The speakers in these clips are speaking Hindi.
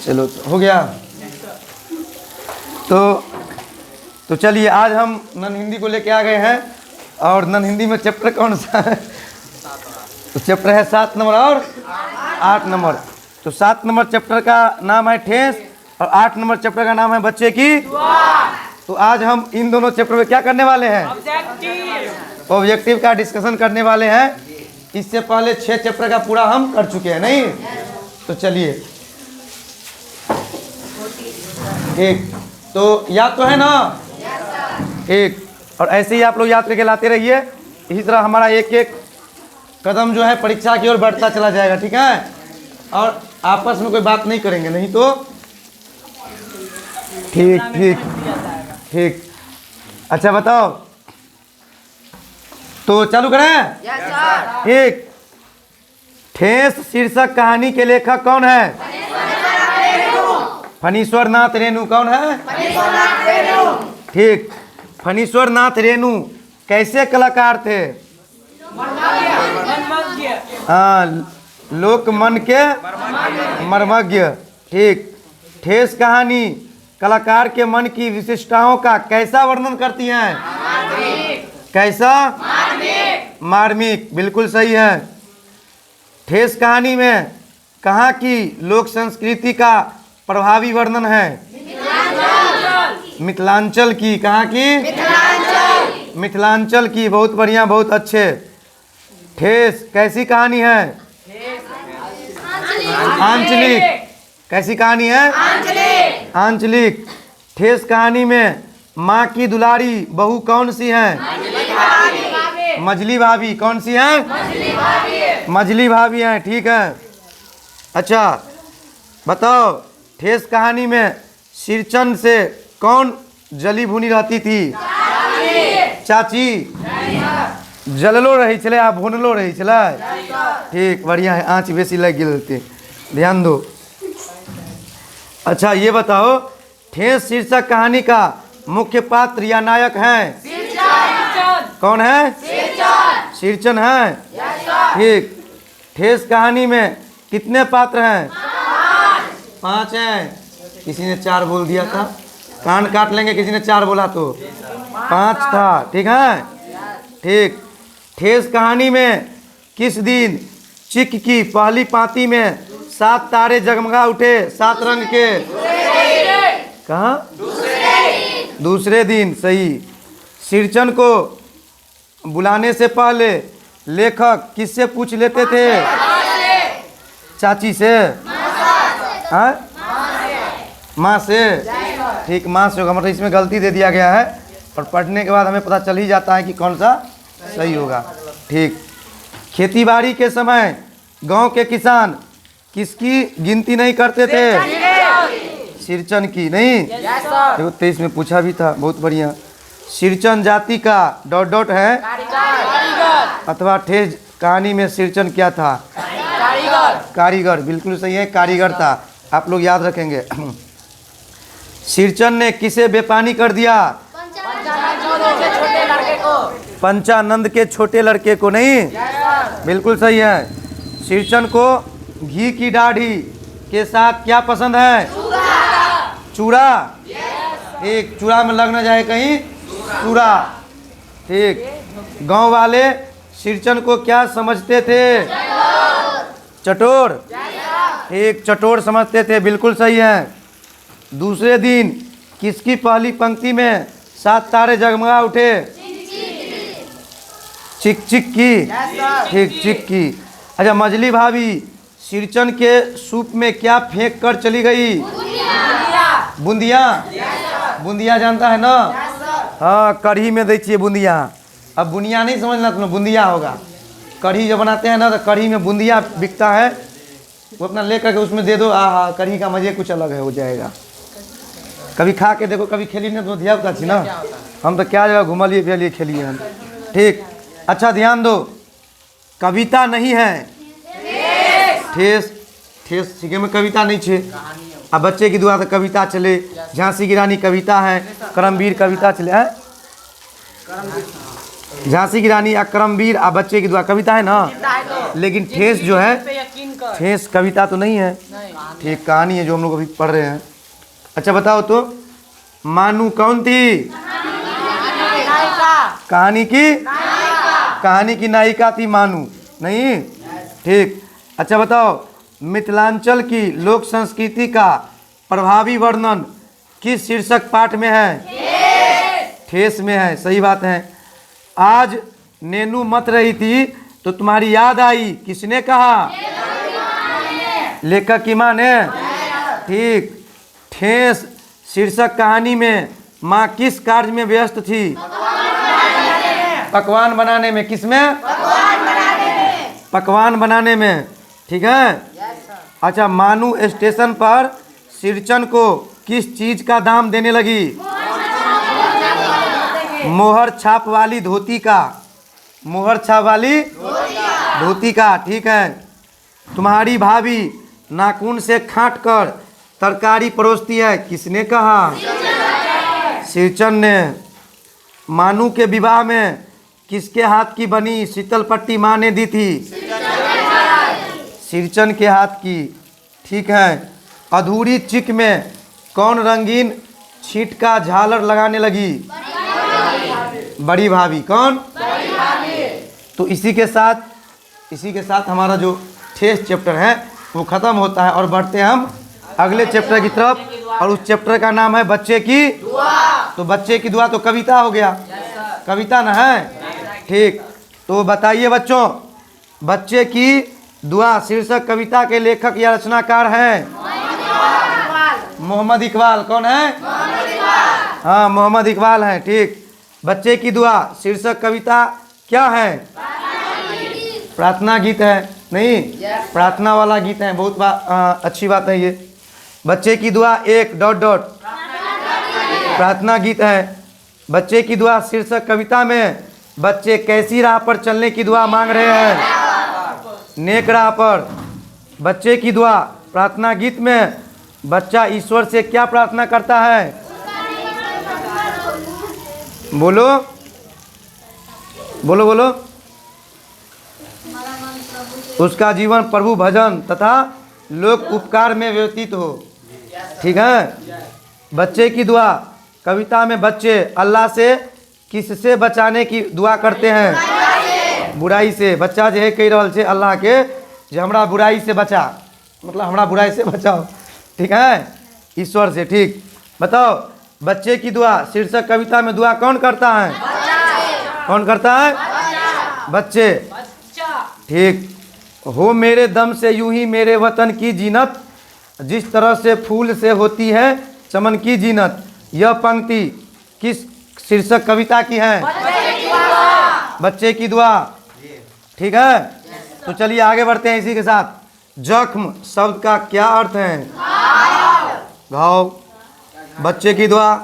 चलो तो हो गया। तो चलिए आज हम नन हिंदी को लेके आ गए हैं। और नन हिंदी में चैप्टर कौन सा है? तो चैप्टर है 7 नंबर और 8 नंबर। तो 7 नंबर चैप्टर का नाम है ठेस और 8 नंबर चैप्टर का नाम है बच्चे की। तो आज हम इन दोनों चैप्टर में क्या करने वाले हैं? ऑब्जेक्टिव का डिस्कशन करने वाले हैं। इससे पहले 6 चैप्टर का पूरा हम कर चुके हैं नहीं? तो चलिए ठीक, तो याद तो है ना? ठीक, और ऐसे ही आप लोग याद करके लाते रहिए। इसी तरह हमारा एक एक कदम जो है परीक्षा की ओर बढ़ता चला जाएगा, ठीक है? और आपस में कोई बात नहीं करेंगे, नहीं तो ठीक ठीक ठीक। अच्छा बताओ, तो चालू करें? ठीक। ठेस शीर्षक कहानी के लेखक कौन है? फणीश्वर नाथ रेणु। कौन है? ठीक। फणीश्वर नाथ रेणु कैसे कलाकार थे? हाँ, लोक मन के मर्मज्ञ। ठीक। ठेस कहानी कलाकार के मन की विशिष्टताओं का कैसा वर्णन करती हैं? कैसा? मार्मिक। बिल्कुल सही है। ठेस कहानी में कहाँ की लोक संस्कृति का प्रभावी वर्णन है? मिथिलांचल की। कहाँ की? मिथिलांचल की। बहुत बढ़िया, बहुत अच्छे। ठेस कैसी कहानी है? आंचलिक। कैसी कहानी है? आंचलिक। ठेस कहानी में माँ की दुलारी बहू कौन सी है? मजली भाभी। कौन सी है? मजली भाभी है। ठीक है। अच्छा बताओ, ठेस कहानी में सिरचन से कौन जली भुनी रहती थी? चाची। जललो रही चले आ भुनलो रही चले। ठीक, बढ़िया है। आँच बेसी लग गई, ध्यान दो। अच्छा ये बताओ, ठेस शीर्षक कहानी का मुख्य पात्र या नायक है? कौन है? सिरचन है। ठीक। ठेस कहानी में कितने पात्र हैं? 5 हैं। किसी ने 4 बोल दिया था, कान काट लेंगे। किसी ने 4 बोला तो 5 था। ठीक है। ठीक। ठेस कहानी में किस दिन चिक की पहली पाती में 7 तारे जगमगा उठे 7 रंग के? कहाँ? दूसरे दिन। सही। सिरचन को बुलाने से पहले लेखक किससे पूछ लेते थे? चाची से? हाँ, माँ से। ठीक, माँ से होगा। मतलब इसमें गलती दे दिया गया है और पढ़ने के बाद हमें पता चल ही जाता है कि कौन सा सही होगा। ठीक। खेतीबाड़ी के समय गांव के किसान किसकी गिनती नहीं करते थे? सिरचन की। नहीं, देखो 23 में पूछा भी था। बहुत बढ़िया। सिरचन जाति का ... है अथवा ठेस कहानी में सिरचन क्या था? कारीगर। बिल्कुल सही है, कारीगर था। आप लोग याद रखेंगे। सिरचन ने किसे बेपानी कर दिया? पंचानंद के छोटे लड़के को। नहीं, बिल्कुल सही है। सिरचन को घी की दाढ़ी के साथ क्या पसंद है? चूड़ा। एक चूड़ा में लग न जाए कहीं चूड़ा। ठीक। गांव वाले सिरचन को क्या समझते थे? चटोर। एक चटोर समझते थे। बिल्कुल सही है। दूसरे दिन किसकी पहली पंक्ति में 7 तारे जगमगा उठे? चिक चिक की। ठीक, चिक की। अच्छा, मजली भाभी सिरचन के सूप में क्या फेंक कर चली गई? बूंदिया। बूंदिया जानता है ना? हाँ, कढ़ी में दीजिए बूंदिया। अब बुनिया नहीं समझना तुम, बूंदिया होगा। कढ़ी जो बनाते हैं ना, तो कढ़ी में बूंदिया बिकता है। वो अपना ले करके उसमें दे दो। आहा, कढ़ी का मजे कुछ अलग है, हो जाएगा। कभी खा के देखो, कभी खेली नहीं तो धिया उता थी ना। हम तो क्या जगह घुमलिए फिरलिए खेलिए हम। ठीक। अच्छा ध्यान दो, कविता नहीं है। ठेस ठेस सीखे में कविता नहीं छे। अब बच्चे की दुआ तो कविता चले, झांसी की रानी कविता है, करमवीर कविता चले है। झांसी की रानी या करमवीर आ बच्चे की दुआ कविता है ना। लेकिन ठेस जो है ठेस कविता तो नहीं है, ठीक कहानी है जो हम लोग अभी पढ़ रहे हैं। अच्छा बताओ तो, मानू कौन थी? कहानी की नायिका थी मानू, नहीं? ठीक। अच्छा बताओ, मिथिलांचल की लोक संस्कृति का प्रभावी वर्णन किस शीर्षक पाठ में है? ठेस में है, सही बात है। आज नेनू मत रही थी तो तुम्हारी याद आई, किसने कहा? लेखक की माँ ने, ठीक। ठेस शीर्षक कहानी में माँ किस कार्य में व्यस्त थी? पकवान बनाने में। किसमें? पकवान बनाने में, ठीक है। अच्छा, मानू स्टेशन पर सिरचन को किस चीज का दाम देने लगी? मोहर छाप वाली धोती का। मोहर छाप वाली धोती का, ठीक है। तुम्हारी भाभी नाखून से खाट कर तरकारी परोसती है, किसने कहा? सिरचन ने। मानू के विवाह में किसके हाथ की बनी शीतल पट्टी माँ ने दी थी? सिरचन के हाथ की, ठीक है। अधूरी चिक में कौन रंगीन छींट का झालर लगाने लगी? बड़ी भाभी। कौन? तो इसी के साथ हमारा जो ठेस चैप्टर है वो ख़त्म होता है और बढ़ते हैं हम अगले चैप्टर की तरफ, और उस चैप्टर का नाम है बच्चे की दुआ। तो बच्चे की दुआ तो कविता हो गया, कविता ना है, ठीक। तो बताइए बच्चों, बच्चे की दुआ शीर्षक कविता के लेखक या रचनाकार हैं? मोहम्मद इकबाल। कौन है? हाँ, मोहम्मद इकबाल हैं, ठीक। बच्चे की दुआ शीर्षक कविता क्या है? प्रार्थना गीत है, नहीं? प्रार्थना वाला गीत है, बहुत अच्छी बात है ये। बच्चे की दुआ एक ... प्रार्थना गीत है। बच्चे की दुआ शीर्षक कविता में बच्चे कैसी राह पर चलने की दुआ मांग रहे हैं? नेक राह पर। बच्चे की दुआ प्रार्थना गीत में बच्चा ईश्वर से क्या प्रार्थना करता है? बोलो बोलो बोलो। उसका जीवन प्रभु भजन तथा लोक उपकार में व्यतीत हो, ठीक है। बच्चे की दुआ कविता में बच्चे अल्लाह से किससे बचाने की दुआ करते हैं? बुराई से। बच्चा जो है कह रहा है अल्लाह के जो हमरा बुराई से बचा, मतलब हमरा बुराई से बचाओ, ठीक है, ईश्वर से, ठीक। बताओ, बच्चे की दुआ शीर्षक कविता में दुआ कौन करता है? कौन करता है? बच्चे, ठीक। हो मेरे दम से यूं ही मेरे वतन की जीनत, जिस तरह से फूल से होती है चमन की जीनत। यह पंक्ति किस शीर्षक कविता की है? बच्चे की दुआ, ठीक है। तो चलिए आगे बढ़ते हैं इसी के साथ। जख्म शब्द का क्या अर्थ है? घाव। बच्चे की दुआ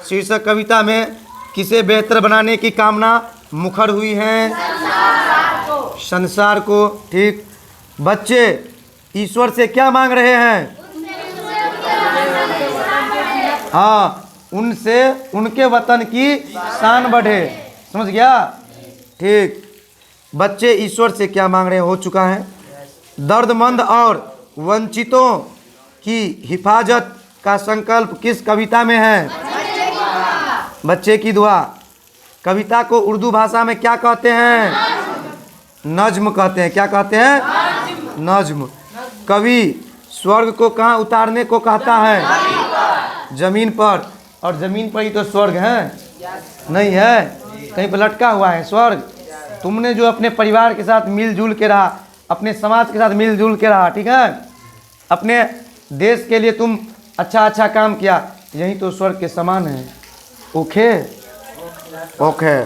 शीर्षक कविता में किसे बेहतर बनाने की कामना मुखर हुई है? संसार को, ठीक। बच्चे ईश्वर से क्या मांग रहे हैं? हाँ, उनसे उनके वतन की शान बढ़े, समझ गया, ठीक। बच्चे ईश्वर से क्या मांग रहे हैं? हो चुका है। दर्दमंद और वंचितों की हिफाजत का संकल्प किस कविता में है? बच्चे की दुआ। कविता को उर्दू भाषा में क्या कहते हैं? नज्म कहते हैं। क्या कहते हैं? नज्म। कवि स्वर्ग को कहाँ उतारने को कहता है? जमीन पर। और जमीन पर ही तो स्वर्ग है, नहीं है? कहीं पर लटका हुआ है स्वर्ग? तुमने जो अपने परिवार के साथ मिलजुल के रहा, अपने समाज के साथ मिलजुल के रहा, ठीक है, अपने देश के लिए तुम अच्छा काम किया, यही तो स्वर्ग के समान है। ओके ओके,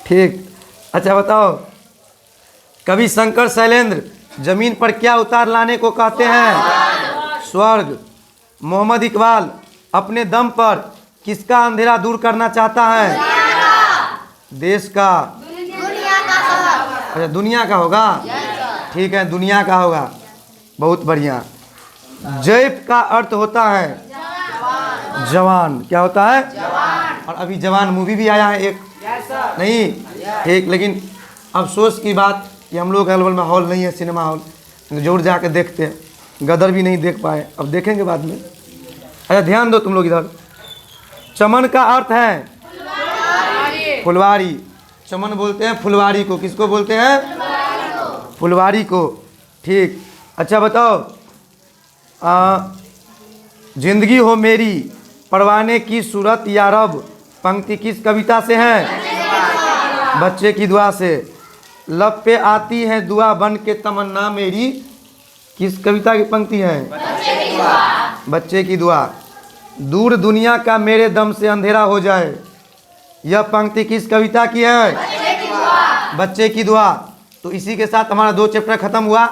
ठीक। अच्छा बताओ, कवि शंकर शैलेंद्र जमीन पर क्या उतार लाने को कहते हैं? स्वर्ग। मोहम्मद इकबाल अपने दम पर किसका अंधेरा दूर करना चाहता है? देश का। अच्छा, दुनिया का होगा, ठीक है, दुनिया का होगा, बहुत बढ़िया। जैब का अर्थ होता है जवान। क्या होता है? जवान। और अभी जवान मूवी भी आया है एक, नहीं, ठीक। लेकिन अफसोस की बात कि हम लोग अलवर में हॉल नहीं है, सिनेमा हॉल, जरूर जाके देखते हैं, गदर भी नहीं देख पाए, अब देखेंगे बाद में। अच्छा ध्यान दो तुम लोग इधर। चमन का अर्थ है फुलवारी। चमन बोलते हैं फुलवारी को। किसको बोलते हैं? फुलवारी को। ठीक। अच्छा बताओ, जिंदगी हो मेरी परवाने की सूरत या रब, पंक्ति किस कविता से है? बच्चे की दुआ से। लब पे आती है दुआ बन के तमन्ना मेरी, किस कविता की पंक्ति है? बच्चे की दुआ। दूर दुनिया का मेरे दम से अंधेरा हो जाए, यह पंक्ति किस कविता की है? बच्चे की दुआ। तो इसी के साथ हमारा 2 चैप्टर खत्म हुआ,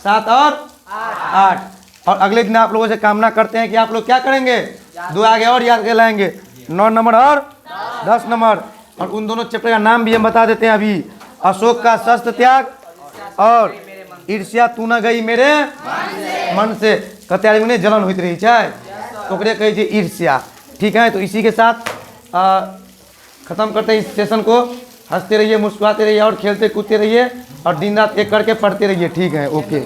7 और 8। और अगले दिन आप लोगों से कामना करते हैं कि आप लोग क्या करेंगे? 2 आगे और याद कर लाएंगे, 9 नंबर और 10 नंबर। और उन दोनों चैप्टर का नाम भी हम बता देते हैं अभी। अशोक का शस्त्र त्याग और ईर्ष्या तू न गई मेरे मन से। कहते आदमी ने जलन होती रही चाहे तो कही थी ईर्ष्या। ठीक है, तो इसी के साथ ख़त्म करते हैं इस सेशन को। हंसते रहिए, मुस्कुराते रहिए और खेलते कूदते रहिए और दिन रात एक करके पढ़ते रहिए। ठीक है, ओके।